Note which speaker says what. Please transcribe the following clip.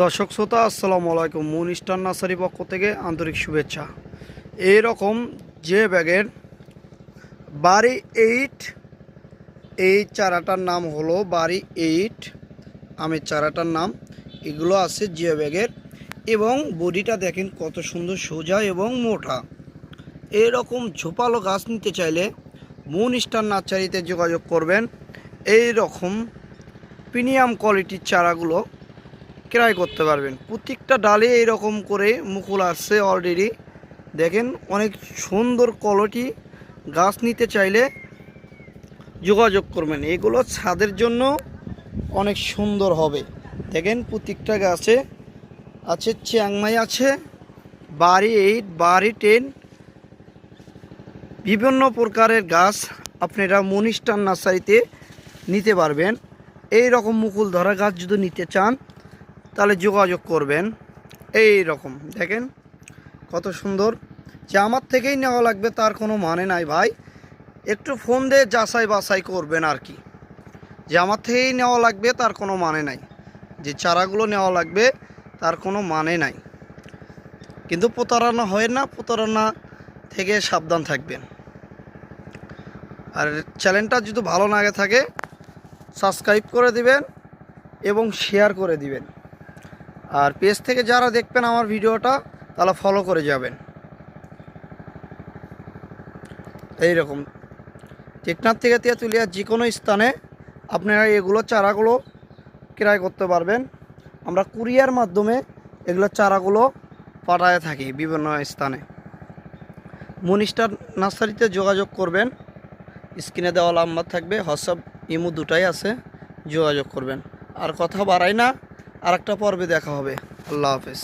Speaker 1: দর্শক শ্রোতা আসসালামু আলাইকুম। মুন স্টার নার্সারি পক্ষ থেকে আন্তরিক শুভেচ্ছা। এই রকম যে ব্যাগের বাড়ি 8, এই চারাটার নাম হলো বাড়ি 8 আমের চারাটার নাম। এগুলো আছে যে ব্যাগের, এবং বডিটা দেখেন কত সুন্দর সোজা এবং মোটা। এই রকম ঝোপালো গাছ নিতে চাইলে মুন স্টার নার্সারিতে যোগাযোগ করবেন। এই রকম প্রিমিয়াম কোয়ালিটির চারাগুলো ক্রয় করতে পারবেন। প্রত্যেকটা ডালে এইরকম করে মুকুল আসছে অলরেডি। দেখেন অনেক সুন্দর কোয়ালিটি। গাছ নিতে চাইলে যোগাযোগ করবেন। এগুলো ছাদের জন্য অনেক সুন্দর হবে। দেখেন প্রত্যেকটা গাছে আছে চ্যাংমাই, আছে বাড়ি 8, বাড়ি 10, বিভিন্ন প্রকারের গাছ আপনারা মুন স্টার নার্সারিতে নিতে পারবেন। এই রকম মুকুল ধরা গাছ যদি নিতে চান তাহলে যোগাযোগ করবেন। এই রকম দেখেন কত সুন্দর। যে আমার থেকেই নেওয়া লাগবে তার কোনো মানে নাই ভাই, একটু ফোন দিয়ে যাচাই বাছাই করবেন আর কি। যে আমার থেকেই নেওয়া লাগবে তার কোনো মানে নাই, যে চারাগুলো নেওয়া লাগবে তার কোনো মানে নাই। কিন্তু প্রতারণা হয় না, প্রতারণা থেকে সাবধান থাকবেন। আর চ্যানেলটা যদি ভালো লাগে থাকে সাবস্ক্রাইব করে দিবেন এবং শেয়ার করে দিবেন। আর পেজ থেকে যারা দেখবেন আমার ভিডিওটা তারা ফলো করে যাবেন। এই রকম টেকনাফ থেকে তেঁতুলিয়ার যে কোনো স্থানে আপনারা এগুলো চারাগুলো ক্রয় করতে পারবেন। আমরা কুরিয়ার মাধ্যমে এগুলো চারাগুলো পাঠায় থাকি বিভিন্ন স্থানে। মুন স্টার নার্সারিতে যোগাযোগ করবেন। স্ক্রিনে দেওয়া নাম্বার থাকবে, হোয়াটসঅ্যাপ ইমো দুটাই আছে, যোগাযোগ করবেন। আর কথা বাড়াই না, আরেকটা পর্বে দেখা হবে। আল্লাহ হাফেজ।